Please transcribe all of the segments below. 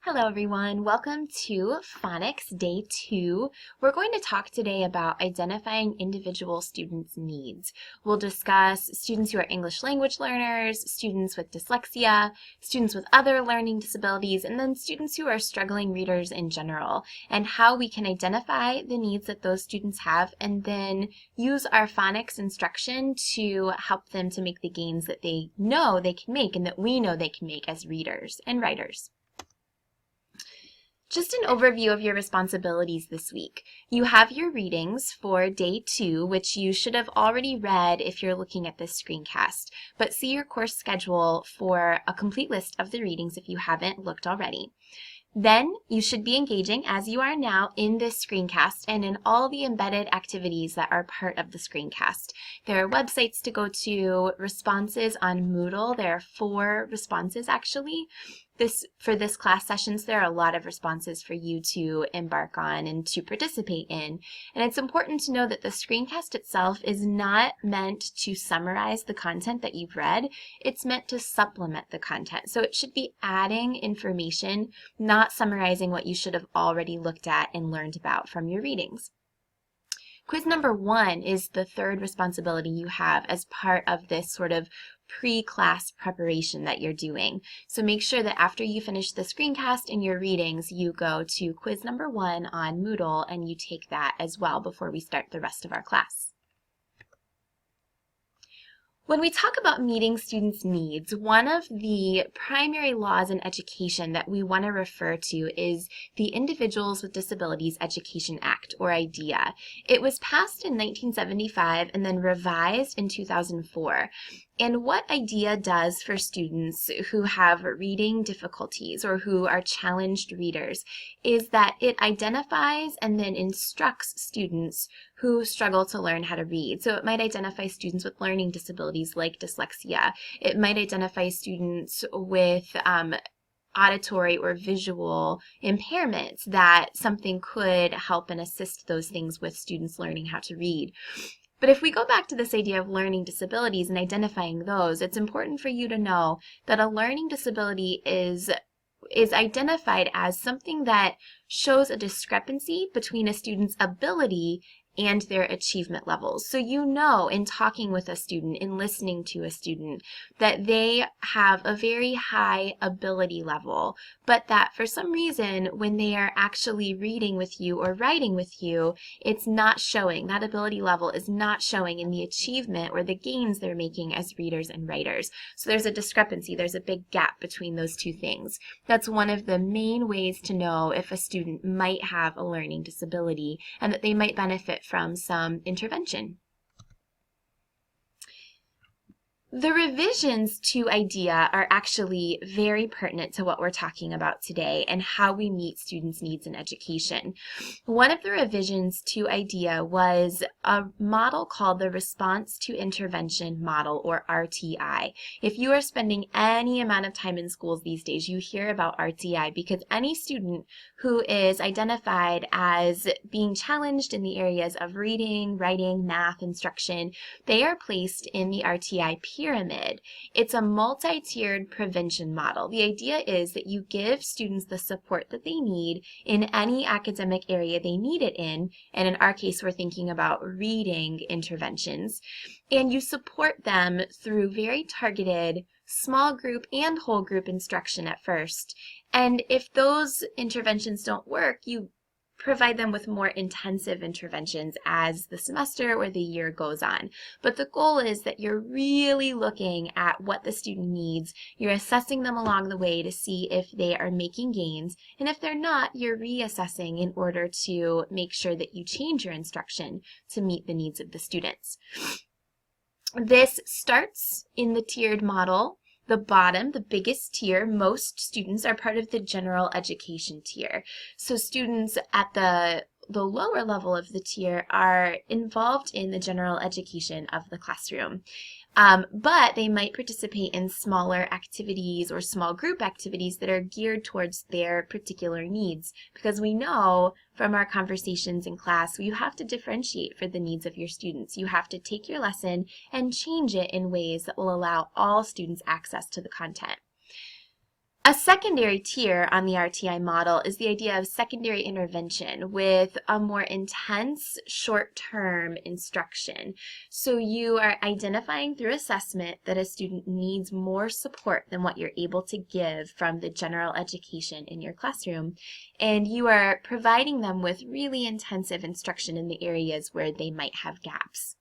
Hello everyone, welcome to Phonics Day 2. We're going to talk today about identifying individual students' needs. We'll discuss students who are English language learners, students with dyslexia, students with other learning disabilities, and then students who are struggling readers in general, and how we can identify the needs that those students have and then use our phonics instruction to help them to make the gains that they know they can make and that we know they can make as readers and writers. Just an overview of your responsibilities this week. You have your readings for day 2, which you should have already read if you're looking at this screencast, but see your course schedule for a complete list of the readings if you haven't looked already. Then you should be engaging, as you are now, in this screencast and in all the embedded activities that are part of the screencast. There are websites to go to, responses on Moodle. There are 4 responses actually. For this class sessions, there are a lot of responses for you to embark on and to participate in. And it's important to know that the screencast itself is not meant to summarize the content that you've read. It's meant to supplement the content. So it should be adding information, not summarizing what you should have already looked at and learned about from your readings. Quiz number 1 is the third responsibility you have as part of this sort of pre-class preparation that you're doing. So make sure that after you finish the screencast and your readings, you go to quiz number 1 on Moodle and you take that as well before we start the rest of our class. When we talk about meeting students' needs, one of the primary laws in education that we want to refer to is the Individuals with Disabilities Education Act, or IDEA. It was passed in 1975 and then revised in 2004. And what IDEA does for students who have reading difficulties or who are challenged readers is that it identifies and then instructs students who struggle to learn how to read. So it might identify students with learning disabilities like dyslexia. It might identify students with auditory or visual impairments that something could help and assist those things with students learning how to read. But if we go back to this idea of learning disabilities and identifying those, it's important for you to know that a learning disability is identified as something that shows a discrepancy between a student's ability and their achievement levels. So you know in talking with a student, in listening to a student, that they have a very high ability level, but that for some reason when they are actually reading with you or writing with you, it's not showing. That ability level is not showing in the achievement or the gains they're making as readers and writers. So there's a discrepancy, there's a big gap between those two things. That's one of the main ways to know if a student might have a learning disability and that they might benefit from some intervention. The revisions to IDEA are actually very pertinent to what we're talking about today and how we meet students' needs in education. One of the revisions to IDEA was a model called the Response to Intervention Model, or RTI. If you are spending any amount of time in schools these days, you hear about RTI because any student who is identified as being challenged in the areas of reading, writing, math, instruction, they are placed in the RTI pyramid. It's a multi-tiered prevention model. The idea is that you give students the support that they need in any academic area they need it in, and in our case we're thinking about reading interventions, and you support them through very targeted small group and whole group instruction at first. And if those interventions don't work, you provide them with more intensive interventions as the semester or the year goes on. But the goal is that you're really looking at what the student needs, you're assessing them along the way to see if they are making gains, and if they're not, you're reassessing in order to make sure that you change your instruction to meet the needs of the students. This starts in the tiered model. The bottom, the biggest tier, most students are part of the general education tier. So students at the lower level of the tier are involved in the general education of the classroom. But they might participate in smaller activities or small group activities that are geared towards their particular needs, because we know from our conversations in class, you have to differentiate for the needs of your students. You have to take your lesson and change it in ways that will allow all students access to the content. A secondary tier on the RTI model is the idea of secondary intervention with a more intense short-term instruction. So you are identifying through assessment that a student needs more support than what you're able to give from the general education in your classroom, and you are providing them with really intensive instruction in the areas where they might have gaps.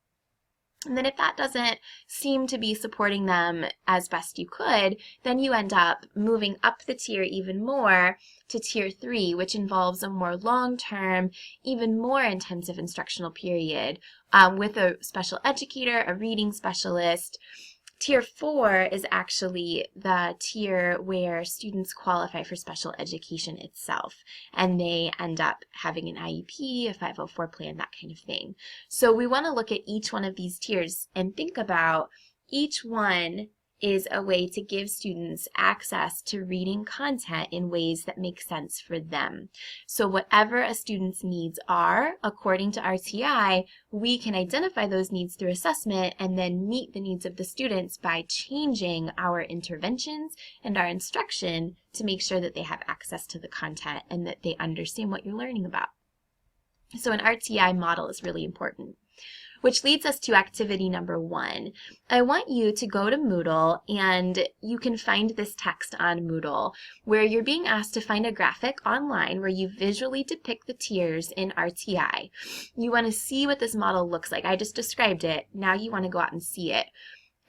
And then if that doesn't seem to be supporting them as best you could, then you end up moving up the tier even more to tier 3, which involves a more long-term, even more intensive instructional period with a special educator, a reading specialist. Tier 4 is actually the tier where students qualify for special education itself, and they end up having an IEP, a 504 plan, that kind of thing. So we want to look at each one of these tiers and think about each one is a way to give students access to reading content in ways that make sense for them. So whatever a student's needs are, according to RTI, we can identify those needs through assessment and then meet the needs of the students by changing our interventions and our instruction to make sure that they have access to the content and that they understand what you're learning about. So an RTI model is really important. Which leads us to activity number 1. I want you to go to Moodle, and you can find this text on Moodle where you're being asked to find a graphic online where you visually depict the tiers in RTI. You want to see what this model looks like. I just described it. Now you want to go out and see it.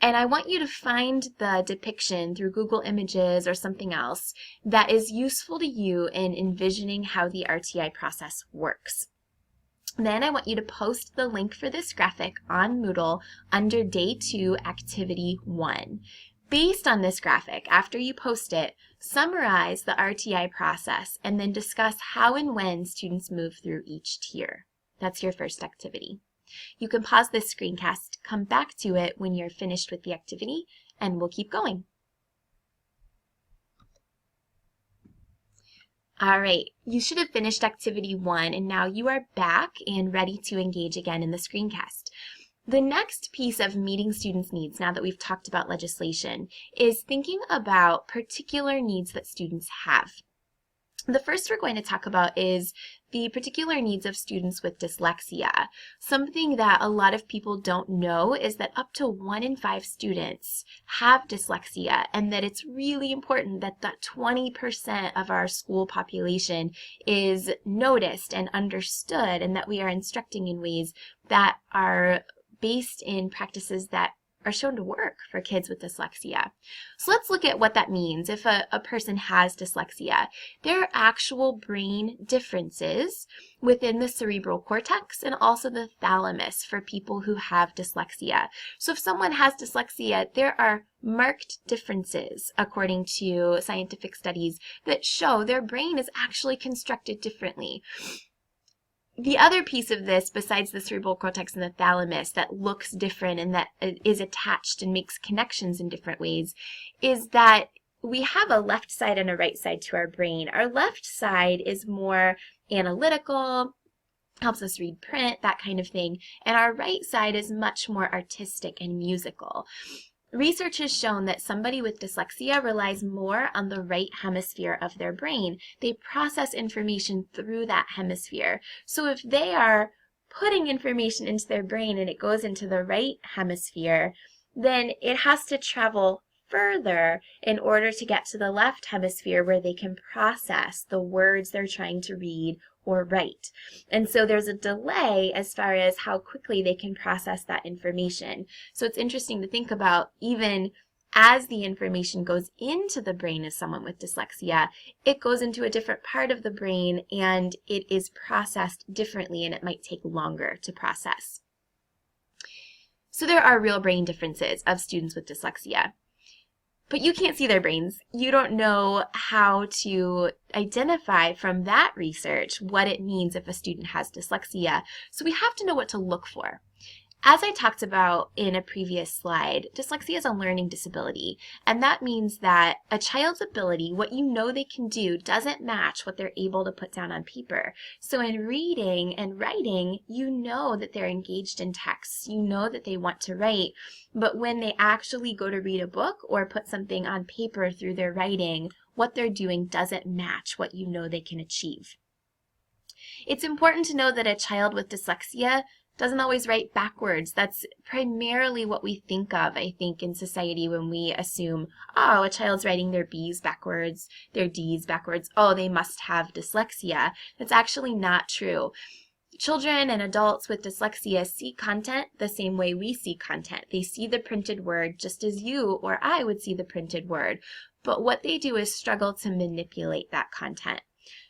And I want you to find the depiction through Google Images or something else that is useful to you in envisioning how the RTI process works. Then I want you to post the link for this graphic on Moodle under Day 2, Activity 1. Based on this graphic, after you post it, summarize the RTI process and then discuss how and when students move through each tier. That's your first activity. You can pause this screencast, come back to it when you're finished with the activity, and we'll keep going. All right, you should have finished activity 1, and now you are back and ready to engage again in the screencast. The next piece of meeting students' needs, now that we've talked about legislation, is thinking about particular needs that students have. The first we're going to talk about is the particular needs of students with dyslexia. Something that a lot of people don't know is that up to 1 in 5 students have dyslexia, and that it's really important that that 20% of our school population is noticed and understood, and that we are instructing in ways that are based in practices that are shown to work for kids with dyslexia. So let's look at what that means if a person has dyslexia. There are actual brain differences within the cerebral cortex and also the thalamus for people who have dyslexia. So if someone has dyslexia, there are marked differences according to scientific studies that show their brain is actually constructed differently. The other piece of this, besides the cerebral cortex and the thalamus that looks different and that is attached and makes connections in different ways, is that we have a left side and a right side to our brain. Our left side is more analytical, helps us read print, that kind of thing, and our right side is much more artistic and musical. Research has shown that somebody with dyslexia relies more on the right hemisphere of their brain. They process information through that hemisphere. So if they are putting information into their brain and it goes into the right hemisphere, then it has to travel further in order to get to the left hemisphere where they can process the words they're trying to read or write. And so there's a delay as far as how quickly they can process that information. So it's interesting to think about, even as the information goes into the brain of someone with dyslexia, it goes into a different part of the brain and it is processed differently, and it might take longer to process. So there are real brain differences of students with dyslexia. But you can't see their brains. You don't know how to identify from that research what it means if a student has dyslexia. So we have to know what to look for. As I talked about in a previous slide, dyslexia is a learning disability, and that means that a child's ability, what you know they can do, doesn't match what they're able to put down on paper. So in reading and writing, you know that they're engaged in texts, you know that they want to write, but when they actually go to read a book or put something on paper through their writing, what they're doing doesn't match what you know they can achieve. It's important to know that a child with dyslexia doesn't always write backwards. That's primarily what we think of, I think, in society when we assume, oh, a child's writing their B's backwards, their D's backwards, oh, they must have dyslexia. That's actually not true. Children and adults with dyslexia see content the same way we see content. They see the printed word just as you or I would see the printed word. But what they do is struggle to manipulate that content.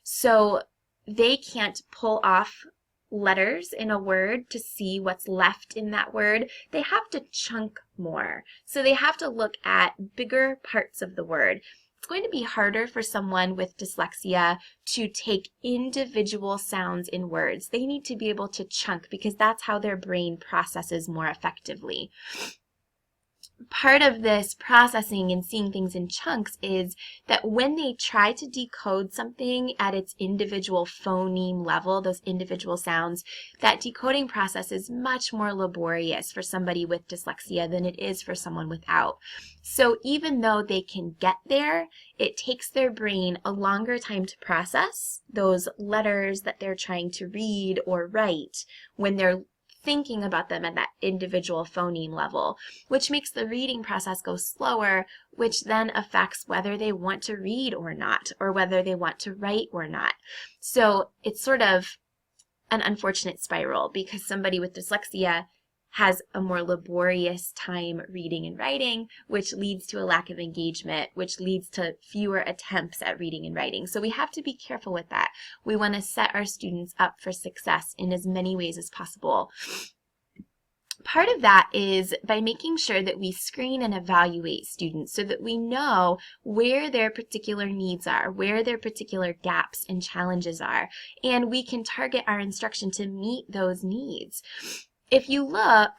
So they can't pull off letters in a word to see what's left in that word. They have to chunk more. So they have to look at bigger parts of the word. It's going to be harder for someone with dyslexia to take individual sounds in words. They need to be able to chunk because that's how their brain processes more effectively. Part of this processing and seeing things in chunks is that when they try to decode something at its individual phoneme level, those individual sounds, that decoding process is much more laborious for somebody with dyslexia than it is for someone without. So even though they can get there, it takes their brain a longer time to process those letters that they're trying to read or write when they're thinking about them at that individual phoneme level, which makes the reading process go slower, which then affects whether they want to read or not, or whether they want to write or not. So it's sort of an unfortunate spiral because somebody with dyslexia has a more laborious time reading and writing, which leads to a lack of engagement, which leads to fewer attempts at reading and writing. So we have to be careful with that. We want to set our students up for success in as many ways as possible. Part of that is by making sure that we screen and evaluate students so that we know where their particular needs are, where their particular gaps and challenges are, and we can target our instruction to meet those needs. If you look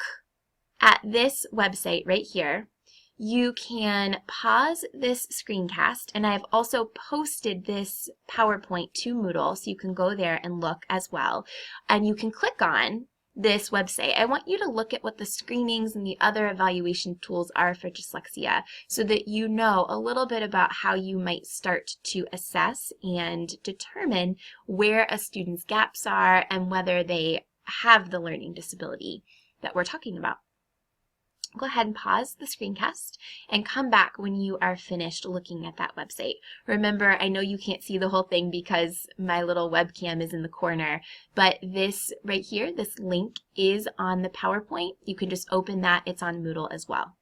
at this website right here, you can pause this screencast, and I've also posted this PowerPoint to Moodle, so you can go there and look as well. And you can click on this website. I want you to look at what the screenings and the other evaluation tools are for dyslexia so that you know a little bit about how you might start to assess and determine where a student's gaps are and whether they have the learning disability that we're talking about. Go ahead and pause the screencast and come back when you are finished looking at that website. Remember, I know you can't see the whole thing because my little webcam is in the corner, but this right here, this link is on the PowerPoint. You can just open that. It's on Moodle as well.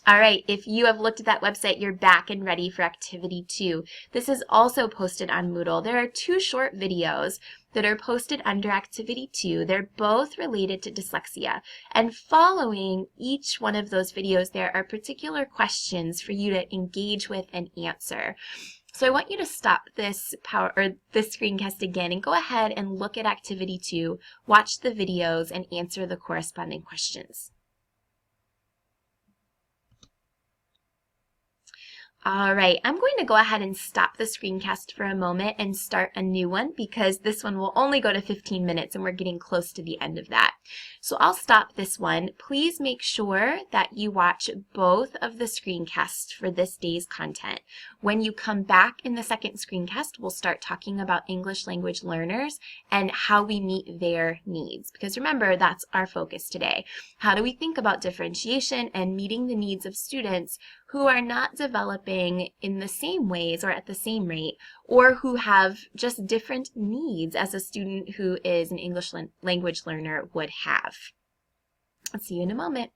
All right, if you have looked at that website, you're back and ready for activity 2. This is also posted on Moodle. There are 2 short videos that are posted under activity 2. They're both related to dyslexia. And following each one of those videos, there are particular questions for you to engage with and answer. So I want you to stop this screencast again and go ahead and look at activity 2, watch the videos, and answer the corresponding questions. All right, I'm going to go ahead and stop the screencast for a moment and start a new one because this one will only go to 15 minutes and we're getting close to the end of that. So I'll stop this one. Please make sure that you watch both of the screencasts for this day's content. When you come back in the second screencast, we'll start talking about English language learners and how we meet their needs. Because remember, that's our focus today. How do we think about differentiation and meeting the needs of students who are not developing in the same ways or at the same rate, or who have just different needs as a student who is an English language learner would have. I'll see you in a moment.